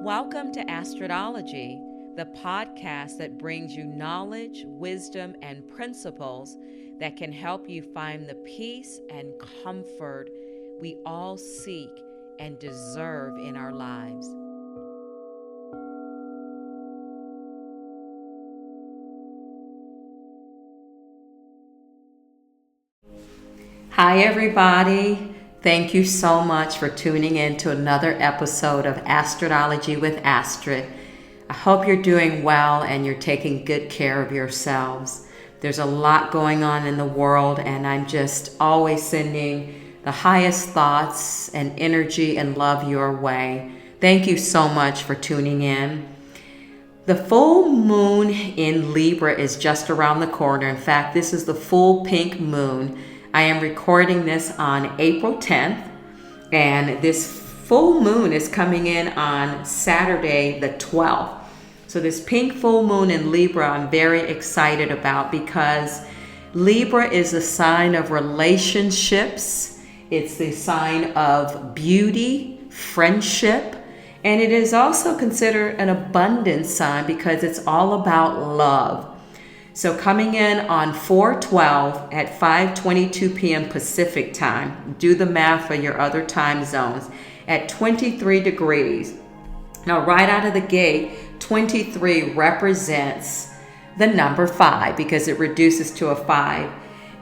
Welcome to Astrodology, the podcast that brings you knowledge, wisdom, and principles that can help you find the peace and comfort we all seek and deserve in our lives. Hi, everybody. Thank you so much for tuning in to another episode of Astrodology with Astrid. I hope you're doing well and you're taking good care of yourselves. There's a lot going on in the world, and I'm just always sending the highest thoughts and energy and love your way. Thank you so much for tuning in. The full moon in Libra is just around the corner. In fact, this is the full pink moon. I am recording this on April 10th, and this full moon is coming in on Saturday the 12th. So this pink full moon in Libra I'm very excited about, because Libra is a sign of relationships. It's the sign of beauty, friendship, and it is also considered an abundance sign because it's all about love. So coming in on 4/12 at 5:22 p.m. Pacific time, do the math for your other time zones, at 23 degrees. Now, right out of the gate, 23 represents the number 5 because it reduces to a 5.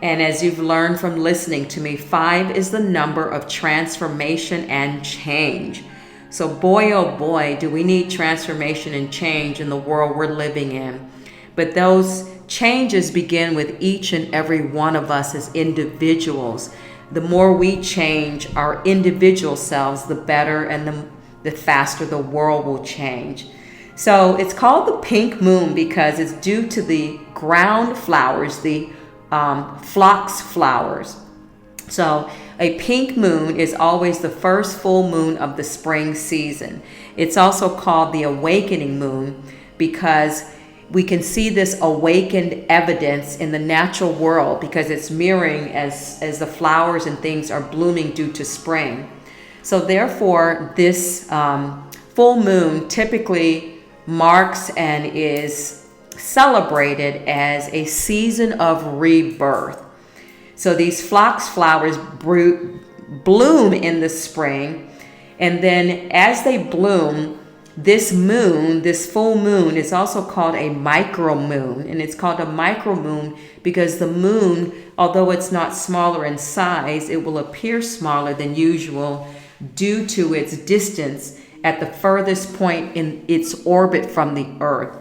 And as you've learned from listening to me, 5 is the number of transformation and change. So boy, oh boy, do we need transformation and change in the world we're living in. But those changes begin with each and every one of us as individuals. The more we change our individual selves, the better and the faster the world will change. So it's called the pink moon because it's due to the ground flowers, the Pholx flowers. So a pink moon is always the first full moon of the spring season. It's also called the awakening moon because we can see this awakened evidence in the natural world because it's mirroring as the flowers and things are blooming due to spring. So therefore, this full moon typically marks and is celebrated as a season of rebirth. So these Pholx flowers bloom in the spring, and then as they bloom, this moon, this full moon, is also called a micro moon. And it's called a micro moon because the moon, although it's not smaller in size, it will appear smaller than usual due to its distance at the furthest point in its orbit from the Earth.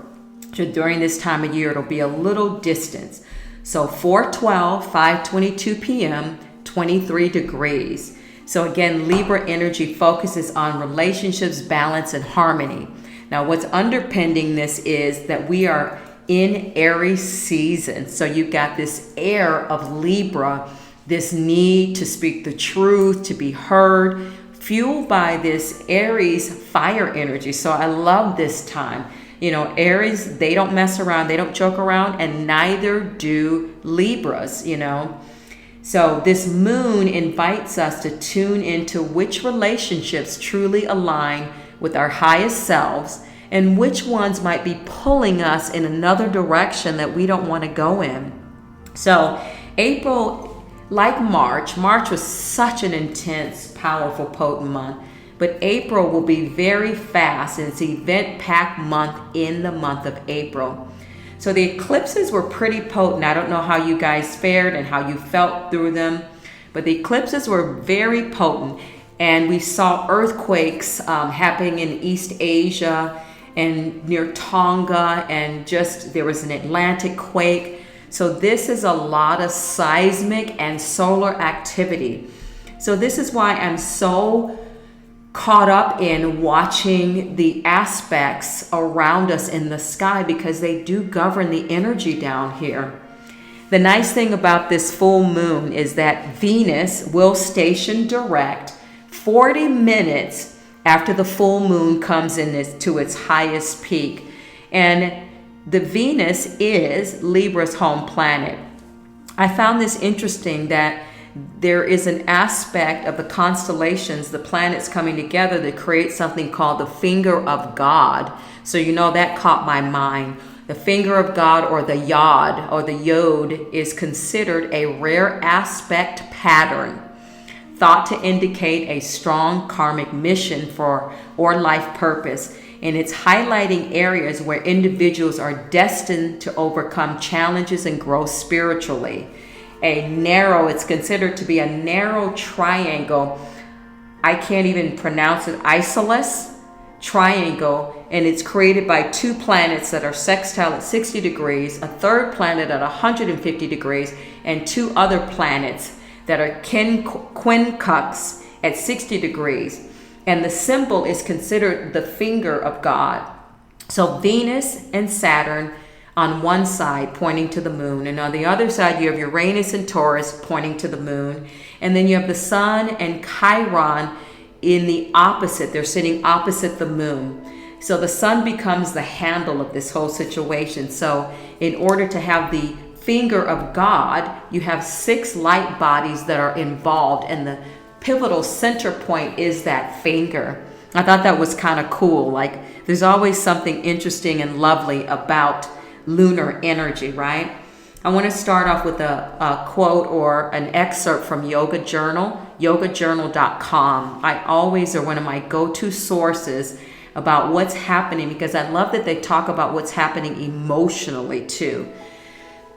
So during this time of year, it'll be a little distance. So 4/12, 5:22 p.m., 23 degrees. So again, Libra energy focuses on relationships, balance, and harmony. Now, what's underpinning this is that we are in Aries season. So you've got this air of Libra, this need to speak the truth, to be heard, fueled by this Aries fire energy. So I love this time. You know, Aries, they don't mess around, they don't joke around, and neither do Libras, you know. So this moon invites us to tune into which relationships truly align with our highest selves and which ones might be pulling us in another direction that we don't want to go in. So April, like March was such an intense, powerful, potent month. But April will be very fast, and it's an event-packed month in the month of April. So the eclipses were pretty potent. I don't know how you guys fared and how you felt through them, but the eclipses were very potent. And we saw earthquakes happening in East Asia and near Tonga, and just there was an Atlantic quake. So this is a lot of seismic and solar activity. So this is why I'm so caught up in watching the aspects around us in the sky, because they do govern the energy down here. The nice thing about this full moon is that Venus will station direct 40 minutes after the full moon comes in to its highest peak. And the Venus is Libra's home planet. I found this interesting that there is an aspect of the constellations, the planets coming together to create something called the finger of God. So that caught my mind. The finger of God, or the yod or the yod, is considered a rare aspect pattern, thought to indicate a strong karmic mission or life purpose. And it's highlighting areas where individuals are destined to overcome challenges and grow spiritually. It's considered to be a narrow triangle. I can't even pronounce it. Isosceles triangle, and it's created by two planets that are sextile at 60 degrees, a third planet at 150 degrees, and two other planets that are quincunx at 60 degrees. And the symbol is considered the finger of God. So Venus and Saturn on one side pointing to the moon, and on the other side you have Uranus and Taurus pointing to the moon, and then you have the Sun and Chiron in the opposite. They're sitting opposite the moon. So the Sun becomes the handle of this whole situation. So in order to have the finger of God, you have 6 light bodies that are involved, and the pivotal center point is that finger. I thought that was kind of cool. Like, there's always something interesting and lovely about lunar energy, right? I want to start off with a quote or an excerpt from Yoga Journal, yogajournal.com. I always are one of my go-to sources about what's happening, because I love that they talk about what's happening emotionally too.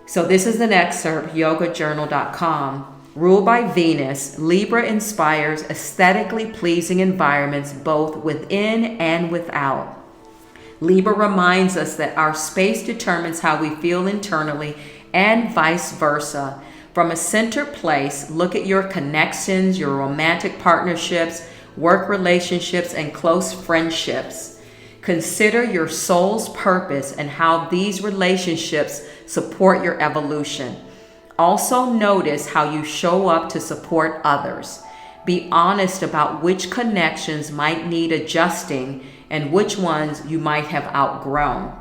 So this is an excerpt, yogajournal.com. Ruled by Venus, Libra inspires aesthetically pleasing environments both within and without. Libra reminds us that our space determines how we feel internally and vice versa. From a center place, look at your connections, your romantic partnerships, work relationships, and close friendships. Consider your soul's purpose and how these relationships support your evolution. Also notice how you show up to support others. Be honest about which connections might need adjusting and which ones you might have outgrown.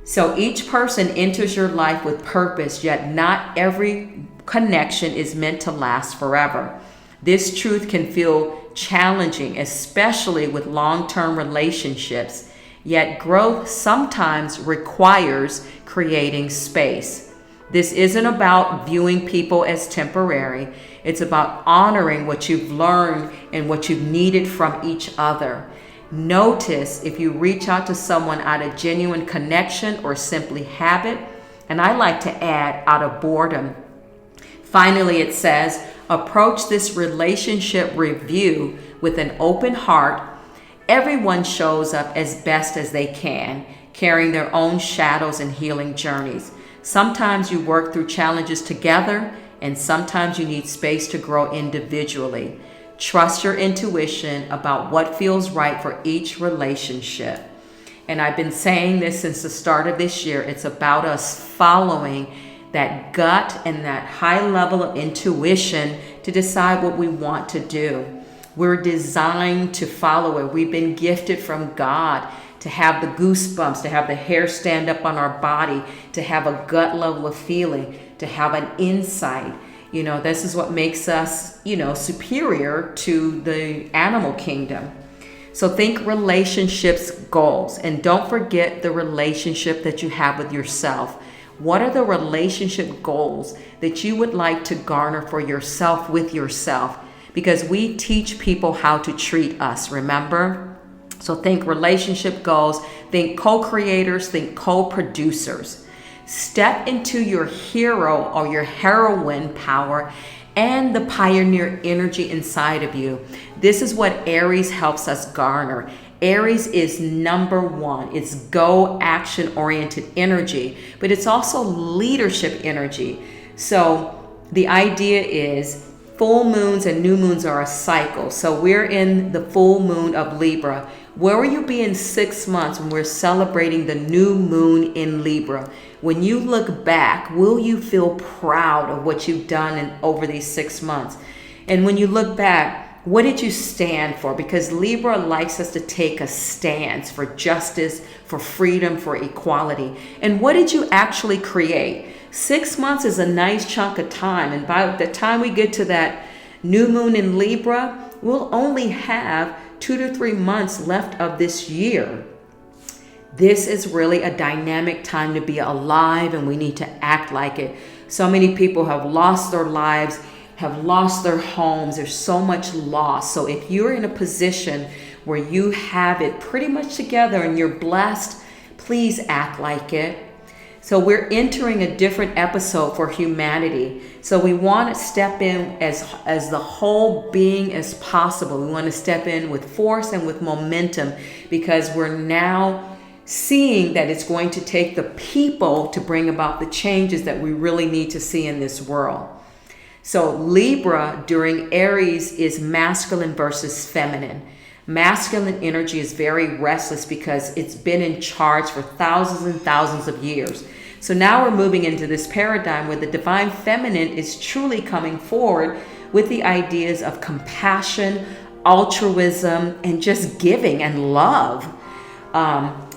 So each person enters your life with purpose, yet not every connection is meant to last forever. This truth can feel challenging, especially with long-term relationships, yet growth sometimes requires creating space. This isn't about viewing people as temporary. It's about honoring what you've learned and what you've needed from each other. Notice if you reach out to someone out of genuine connection or simply habit, and I like to add out of boredom. Finally, it says, approach this relationship review with an open heart. Everyone shows up as best as they can, carrying their own shadows and healing journeys. Sometimes you work through challenges together, and sometimes you need space to grow individually. Trust your intuition about what feels right for each relationship. And I've been saying this since the start of this year. It's about us following that gut and that high level of intuition to decide what we want to do. We're designed to follow it. We've been gifted from God to have the goosebumps, to have the hair stand up on our body, to have a gut level of feeling, to have an insight. This is what makes us, superior to the animal kingdom. So think relationships goals, and don't forget the relationship that you have with yourself. What are the relationship goals that you would like to garner for yourself with yourself? Because we teach people how to treat us, remember? So think relationship goals, think co-creators, think co-producers. Step into your hero or your heroine power and the pioneer energy inside of you. This is what Aries helps us garner. Aries is number one. It's go action oriented energy, but it's also leadership energy. So the idea is full moons and new moons are a cycle. So we're in the full moon of Libra. Where will you be in 6 months when we're celebrating the new moon in Libra? When you look back, will you feel proud of what you've done over these 6 months? And when you look back, what did you stand for? Because Libra likes us to take a stance for justice, for freedom, for equality. And what did you actually create? 6 months is a nice chunk of time. And by the time we get to that new moon in Libra, we'll only have 2 to 3 months left of this year. This is really a dynamic time to be alive, and we need to act like it. So many people have lost their lives, have lost their homes. There's so much loss. So if you're in a position where you have it pretty much together and you're blessed, please act like it. So we're entering a different episode for humanity. So we want to step in as the whole being as possible. We want to step in with force and with momentum, because we're now seeing that it's going to take the people to bring about the changes that we really need to see in this world. So Libra during Aries is masculine versus feminine. Masculine energy is very restless because it's been in charge for thousands and thousands of years. So now we're moving into this paradigm where the divine feminine is truly coming forward with the ideas of compassion, altruism, and just giving and love.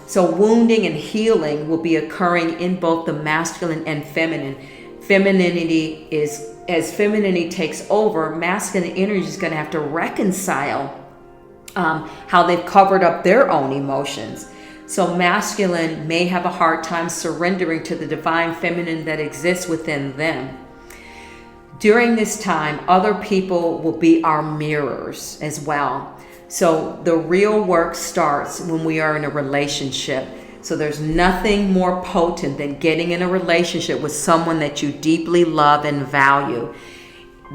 So wounding and healing will be occurring in both the masculine and feminine. Femininity is, as femininity takes over, masculine energy is going to have to reconcile how they've covered up their own emotions. So masculine may have a hard time surrendering to the divine feminine that exists within them. During this time, other people will be our mirrors as well. So the real work starts when we are in a relationship. So there's nothing more potent than getting in a relationship with someone that you deeply love and value.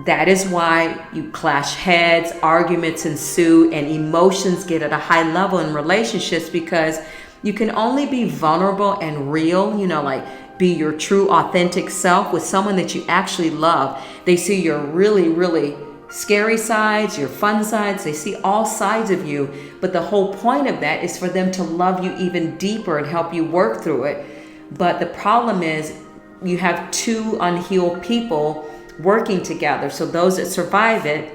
That is why you clash heads, arguments ensue, and emotions get at a high level in relationships, because you can only be vulnerable and real, like be your true authentic self with someone that you actually love. They see your really, really scary sides, your fun sides. They see all sides of you. But the whole point of that is for them to love you even deeper and help you work through it. But the problem is you have two unhealed people working together. So those that survive it,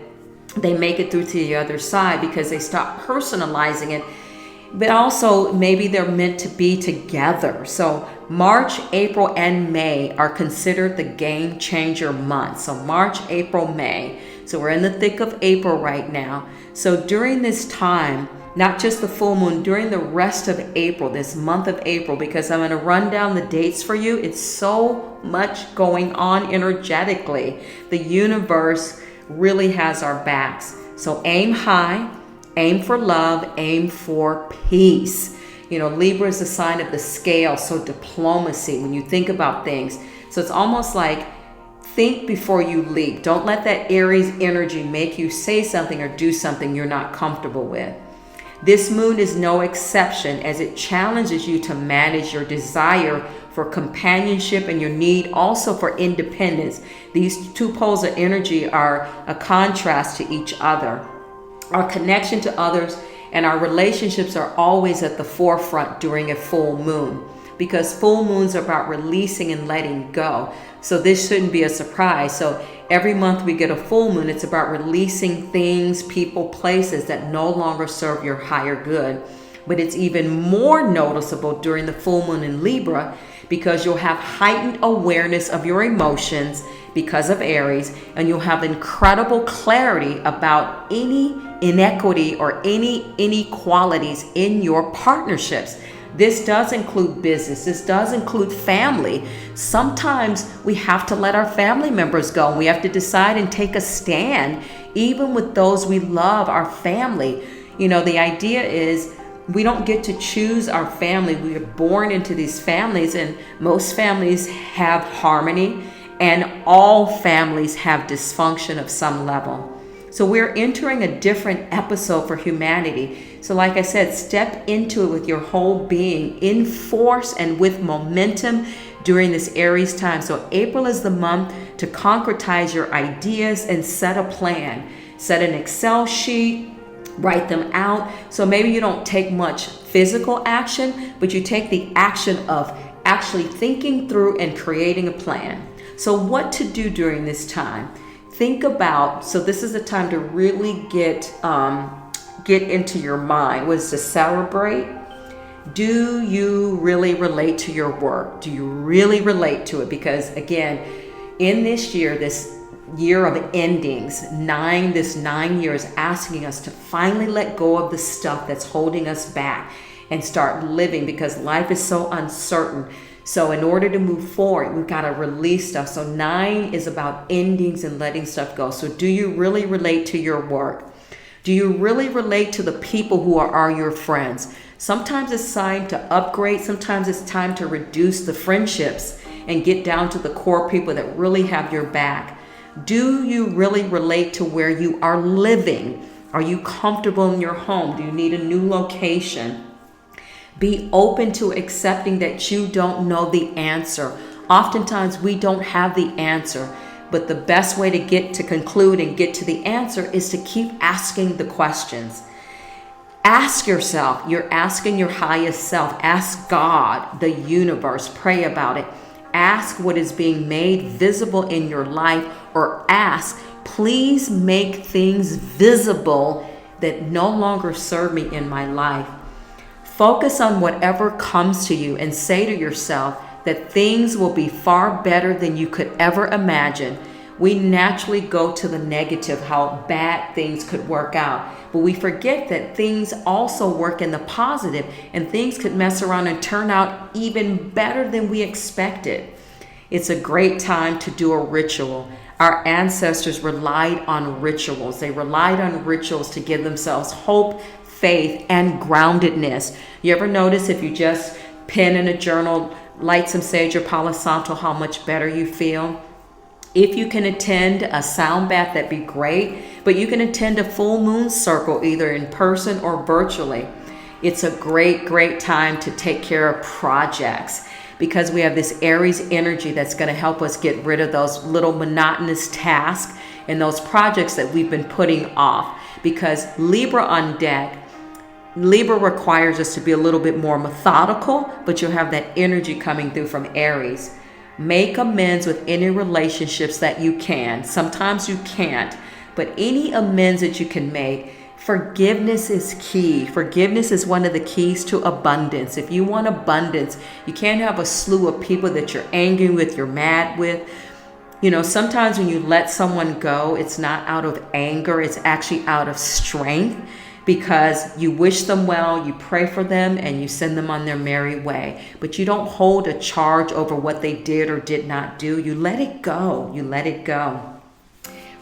they make it through to the other side because they stop personalizing it. But also maybe they're meant to be together. So March, April, and May are considered the game changer months. So March, April, May. So we're in the thick of April right now. So during this time, not just the full moon, during the rest of April, this month of April, because I'm going to run down the dates for you. It's so much going on energetically. The universe really has our backs. So aim high, aim for love, aim for peace. Libra is the sign of the scale, so diplomacy when you think about things. So it's almost like think before you leap. Don't let that Aries energy make you say something or do something you're not comfortable with. This moon is no exception, as it challenges you to manage your desire for companionship and your need also for independence. These two poles of energy are a contrast to each other. Our connection to others and our relationships are always at the forefront during a full moon, because full moons are about releasing and letting go. So this shouldn't be a surprise. So every month we get a full moon, it's about releasing things, people, places that no longer serve your higher good. But it's even more noticeable during the full moon in Libra, because you'll have heightened awareness of your emotions because of Aries, and you'll have incredible clarity about any inequity or any inequalities in your partnerships. This does include business. This does include family. Sometimes we have to let our family members go, and we have to decide and take a stand, even with those we love, our family. The idea is we don't get to choose our family. We are born into these families, and most families have harmony, and all families have dysfunction of some level. So we're entering a different episode for humanity. So like I said, step into it with your whole being, in force and with momentum during this Aries time. So April is the month to concretize your ideas and set a plan. Set an Excel sheet, write them out. So maybe you don't take much physical action, but you take the action of actually thinking through and creating a plan. So what to do during this time? Think about, so this is a time to really get into your mind, was to celebrate, Do you really relate to your work? Do you really relate to it? Because again, in this year of endings, this 9 years asking us to finally let go of the stuff that's holding us back and start living, because life is so uncertain. So in order to move forward, we've got to release stuff. So 9 is about endings and letting stuff go. So do you really relate to your work? Do you really relate to the people who are your friends? Sometimes it's time to upgrade. Sometimes it's time to reduce the friendships and get down to the core people that really have your back. Do you really relate to where you are living? Are you comfortable in your home? Do you need a new location? Be open to accepting that you don't know the answer. Oftentimes we don't have the answer, but the best way to get to conclude and get to the answer is to keep asking the questions. Ask yourself, you're asking your highest self, ask God, the universe, pray about it. Ask what is being made visible in your life, or ask, please make things visible that no longer serve me in my life. Focus on whatever comes to you and say to yourself that things will be far better than you could ever imagine. We naturally go to the negative, how bad things could work out. But we forget that things also work in the positive, and things could mess around and turn out even better than we expected. It's a great time to do a ritual. Our ancestors relied on rituals. They relied on rituals to give themselves hope, faith, and groundedness. You ever notice if you just pen in a journal, light some sage or Palo Santo, how much better you feel? If you can attend a sound bath, that'd be great, but you can attend a full moon circle either in person or virtually. It's a great time to take care of projects, because we have this Aries energy that's going to help us get rid of those little monotonous tasks and those projects that we've been putting off. Because Libra on deck, Libra requires us to be a little bit more methodical, but you'll have that energy coming through from Aries. Make amends with any relationships that you can. Sometimes you can't, but any amends that you can make. Forgiveness is key. Forgiveness is one of the keys to abundance. If you want abundance, you can't have a slew of people that you're angry with, you're mad with. You know, sometimes when you let someone go, it's not out of anger, it's actually out of strength, because you wish them well, you pray for them, and you send them on their merry way. But you don't hold a charge over what they did or did not do. You let it go. You let it go.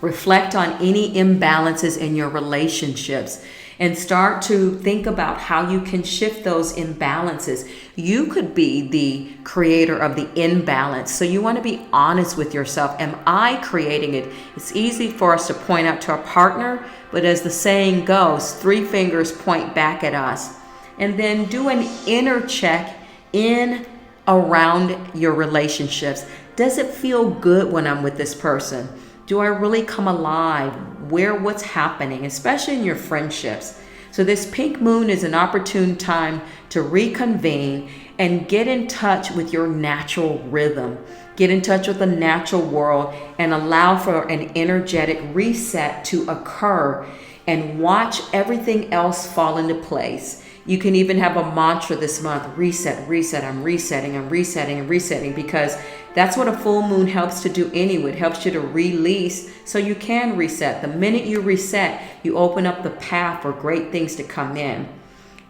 Reflect on any imbalances in your relationships and start to think about how you can shift those imbalances. You could be the creator of the imbalance. So you want to be honest with yourself. Am I creating it? It's easy for us to point out to our partner, but as the saying goes, 3 fingers point back at us. And then do an inner check in around your relationships. Does it feel good when I'm with this person? Do I really come alive? What's happening, especially in your friendships? So this pink moon is an opportune time to reconvene and get in touch with your natural rhythm. Get in touch with the natural world and allow for an energetic reset to occur, and watch everything else fall into place. You can even have a mantra this month: reset, reset, I'm resetting, because that's what a full moon helps to do anyway. It helps you to release so you can reset. The minute you reset, you open up the path for great things to come in.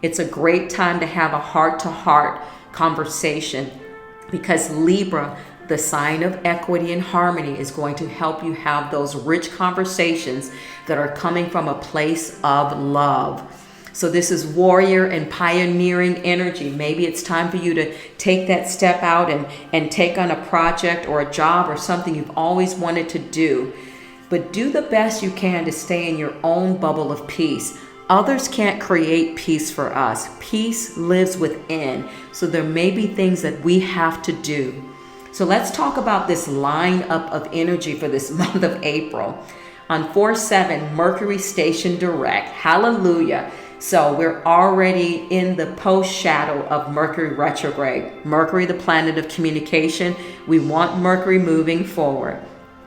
It's a great time to have a heart-to-heart conversation, because Libra, the sign of equity and harmony, is going to help you have those rich conversations that are coming from a place of love. So this is warrior and pioneering energy. Maybe it's time for you to take that step out and take on a project or a job or something you've always wanted to do. But do the best you can to stay in your own bubble of peace. Others can't create peace for us. Peace lives within. So there may be things that we have to do. So let's talk about this lineup of energy for this month of April. On 4/7, Mercury stationed direct. Hallelujah. So we're already in the post-shadow of Mercury retrograde. Mercury, the planet of communication. We want Mercury moving forward.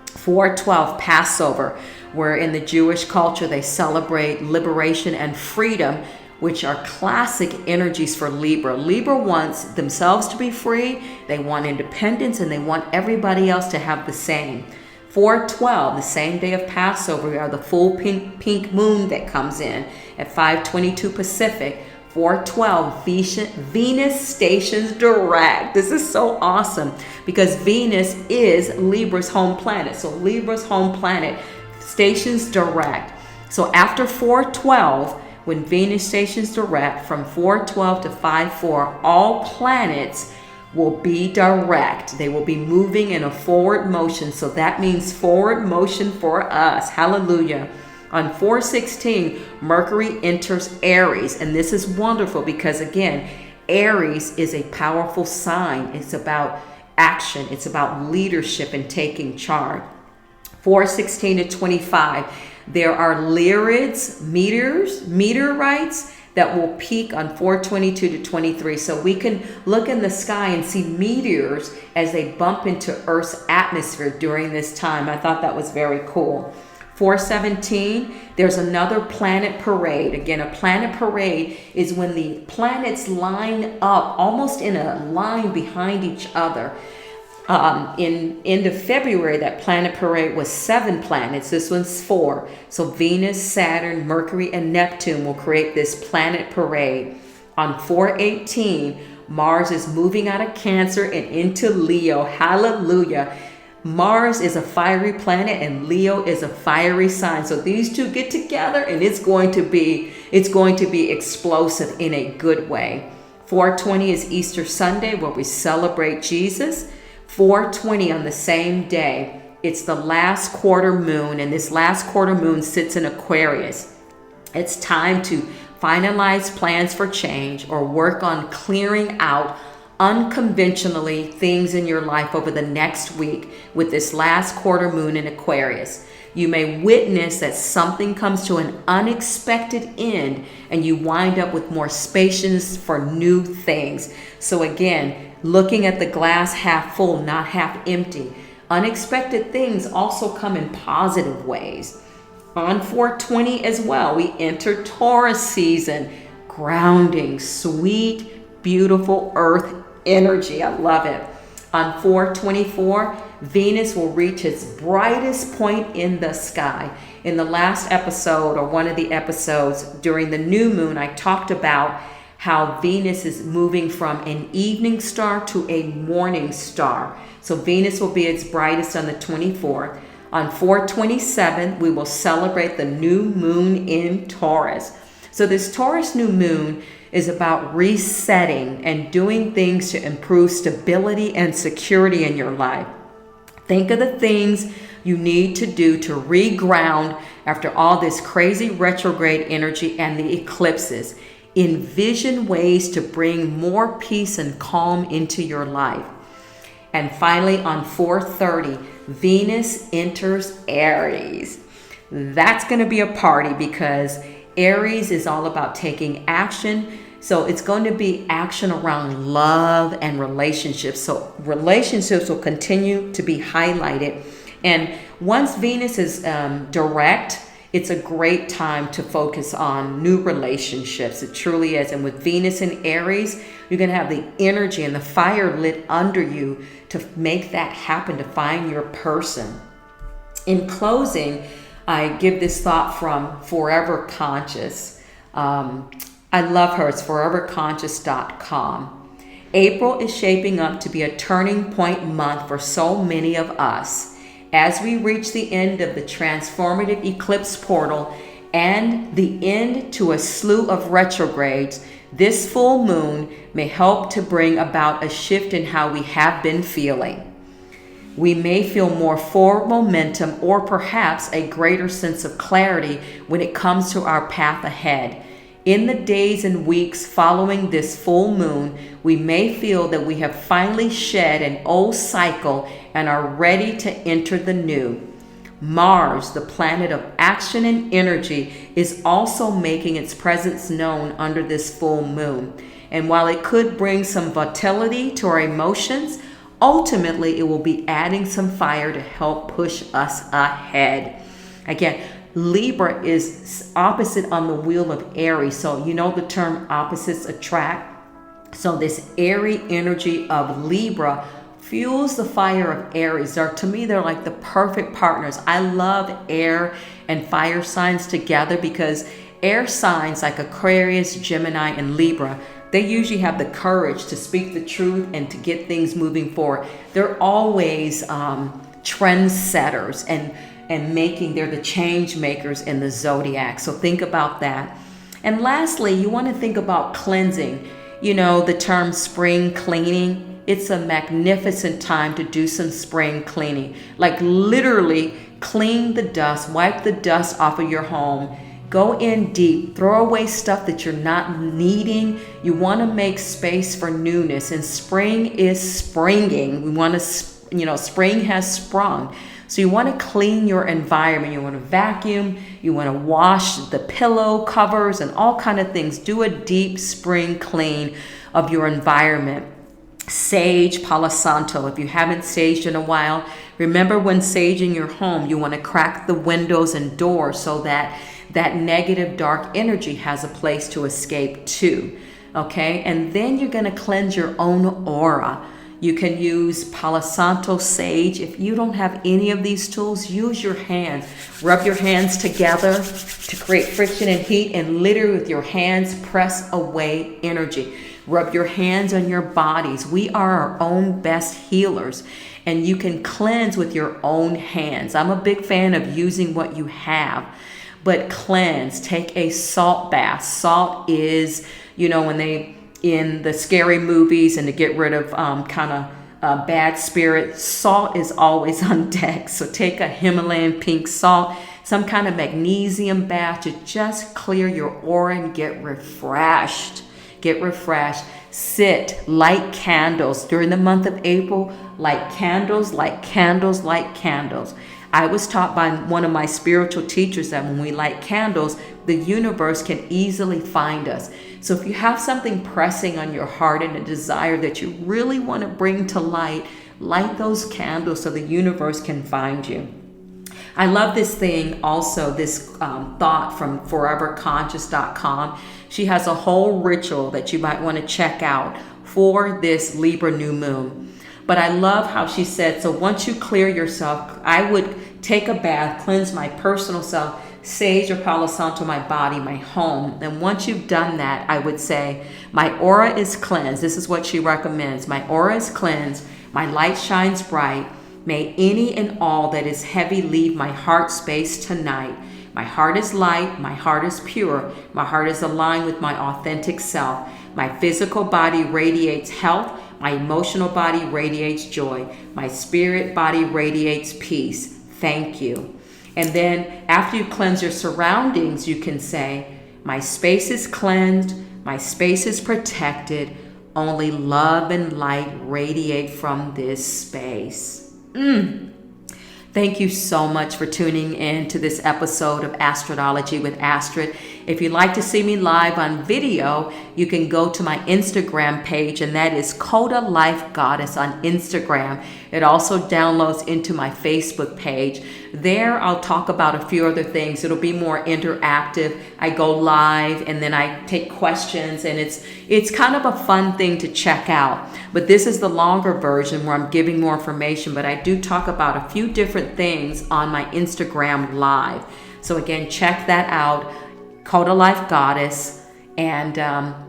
4/12, Passover, where in the Jewish culture they celebrate liberation and freedom which are classic energies for Libra. Libra wants themselves to be free, they want independence, and they want everybody else to have the same. 4/12, the same day of Passover, we are the full pink moon that comes in at 5:22 Pacific. 4/12, Venus stations direct. This is so awesome because Venus is Libra's home planet. So Libra's home planet stations direct. So after 4/12, when Venus stations direct from 4/12 to 5/4, all planets will be direct. They will be moving in a forward motion. So that means forward motion for us. Hallelujah. On 4/16, Mercury enters Aries. And this is wonderful because, again, Aries is a powerful sign. It's about action. It's about leadership and taking charge. 4/16 to 25, there are Lyrids, meteorites that will peak on 4/22 to 23. So we can look in the sky and see meteors as they bump into Earth's atmosphere during this time. I thought that was very cool. 4/17, there's another planet parade. Again, a planet parade is when the planets line up almost in a line behind each other. In end of February, that planet parade was 7 planets. This one's 4. So Venus, Saturn, Mercury, and Neptune will create this planet parade. On 4/18, Mars is moving out of Cancer and into Leo. Hallelujah. Mars is a fiery planet and Leo is a fiery sign. So these two get together and it's going to be explosive in a good way. 4/20 is Easter Sunday where we celebrate Jesus. 4/20 on the same day, it's the last quarter moon, and this last quarter moon sits in Aquarius. It's time to finalize plans for change or work on clearing out unconventionally things in your life over the next week with this last quarter moon in Aquarius. You may witness that something comes to an unexpected end and you wind up with more spacious for new things. So again, looking at the glass half full, not half empty. Unexpected things also come in positive ways. On 4/20 as well, we enter Taurus season. Grounding, sweet, beautiful earth energy. I love it. On 4/24, Venus will reach its brightest point in the sky. In the last episode, or one of the episodes during the new moon, I talked about how Venus is moving from an evening star to a morning star. So Venus will be its brightest on the 24th. On 4/27, we will celebrate the new moon in Taurus. So this Taurus new moon is about resetting and doing things to improve stability and security in your life. Think of the things you need to do to reground after all this crazy retrograde energy and the eclipses. Envision ways to bring more peace and calm into your life. And finally, on 4/30, Venus enters Aries. That's going to be a party because Aries is all about taking action. So it's going to be action around love and relationships. So relationships will continue to be highlighted. And once Venus is direct, it's a great time to focus on new relationships. It truly is. And with Venus in Aries, you're going to have the energy and the fire lit under you to make that happen, to find your person. In closing, I give this thought from Forever Conscious. I love her. It's foreverconscious.com. April is shaping up to be a turning point month for so many of us. As we reach the end of the transformative eclipse portal and the end to a slew of retrogrades, this full moon may help to bring about a shift in how we have been feeling. We may feel more forward momentum or perhaps a greater sense of clarity when it comes to our path ahead. In the days and weeks following this full moon, we may feel that we have finally shed an old cycle and are ready to enter the new. Mars, the planet of action and energy, is also making its presence known under this full moon. And while it could bring some volatility to our emotions, ultimately it will be adding some fire to help push us ahead. Again, Libra is opposite on the wheel of Aries. So you know the term opposites attract. So this airy energy of Libra fuels the fire of Aries. To me, they're like the perfect partners. I love air and fire signs together because air signs like Aquarius, Gemini, and Libra, they usually have the courage to speak the truth and to get things moving forward. They're always trendsetters and they're the change makers in the zodiac. So think about that. And lastly, you want to think about cleansing. You know, the term spring cleaning. It's a magnificent time to do some spring cleaning. Like literally clean the dust, wipe the dust off of your home. Go in deep, throw away stuff that you're not needing. You want to make space for newness. And spring is springing. We want to, spring has sprung. So you want to clean your environment. You want to vacuum. You want to wash the pillow covers and all kind of things. Do a deep spring clean of your environment. Sage, Palo Santo. If you haven't saged in a while, remember when saging your home, you want to crack the windows and doors so that negative dark energy has a place to escape to. Okay? And then you're going to cleanse your own aura. You can use Palo Santo, sage. If you don't have any of these tools, use your hands. Rub your hands together to create friction and heat, and literally with your hands press away energy. Rub your hands on your bodies. We are our own best healers, and you can cleanse with your own hands. I'm a big fan of using what you have, but cleanse. Take a salt bath. Salt is, when they in the scary movies and to get rid of bad spirit, salt is always on deck. So take a Himalayan pink salt, some kind of magnesium bath to just clear your aura and get refreshed. Get refreshed. Sit, light candles during the month of April. Light candles, light candles, light candles. I was taught by one of my spiritual teachers that when we light candles, the universe can easily find us. So if you have something pressing on your heart and a desire that you really want to bring to light those candles so the universe can find you. I love this thing also, this thought from foreverconscious.com. She has a whole ritual that you might want to check out for this Libra new moon. But I love how she said, so once you clear yourself, I would take a bath, cleanse my personal self, sage or Palo Santo my body, my home. And once you've done that, I would say, my aura is cleansed. This is what she recommends. My aura is cleansed. My light shines bright. May any and all that is heavy leave my heart space tonight. My heart is light. My heart is pure. My heart is aligned with my authentic self. My physical body radiates health. My emotional body radiates joy. My spirit body radiates peace. Thank you. And then after you cleanse your surroundings, you can say, my space is cleansed. My space is protected. Only love and light radiate from this space. Thank you so much for tuning in to this episode of Astrology with Astrid. If you'd like to see me live on video, you can go to my Instagram page, and that is Coda Life Goddess on Instagram. It also downloads into my Facebook page. There, I'll talk about a few other things. It'll be more interactive. I go live and then I take questions, and it's kind of a fun thing to check out. But this is the longer version where I'm giving more information, but I do talk about a few different things on my Instagram live. So again, check that out, Coda Life Goddess. And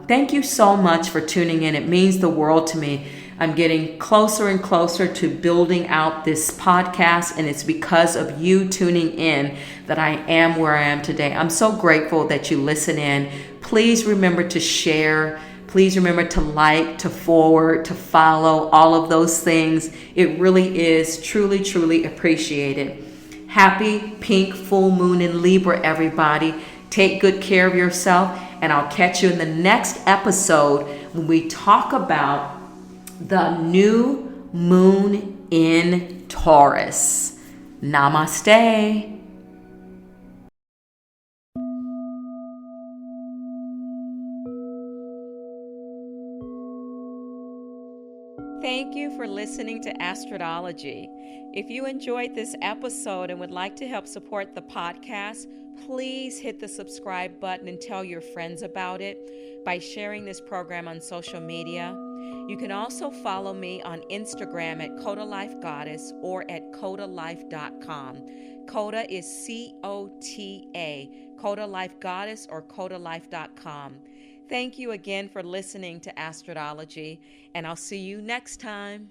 thank you so much for tuning in. It means the world to me. I'm getting closer and closer to building out this podcast, and it's because of you tuning in that I am where I am today. I'm so grateful that you listen in. Please remember to share. Please remember to like, to forward, to follow, all of those things. It really is truly, truly appreciated. Happy pink full moon in Libra, everybody. Take good care of yourself, and I'll catch you in the next episode when we talk about the new moon in Taurus. Namaste. Thank Thank you for listening to Astrodology. If you enjoyed this episode and would like to help support the podcast, please hit the subscribe button and tell your friends about it by sharing this program on social media. You can also follow me on Instagram at Coda Life Goddess or at codalife.com. Coda is C-O-T-A, Coda Life Goddess or codalife.com. Thank you again for listening to Astrodology, and I'll see you next time.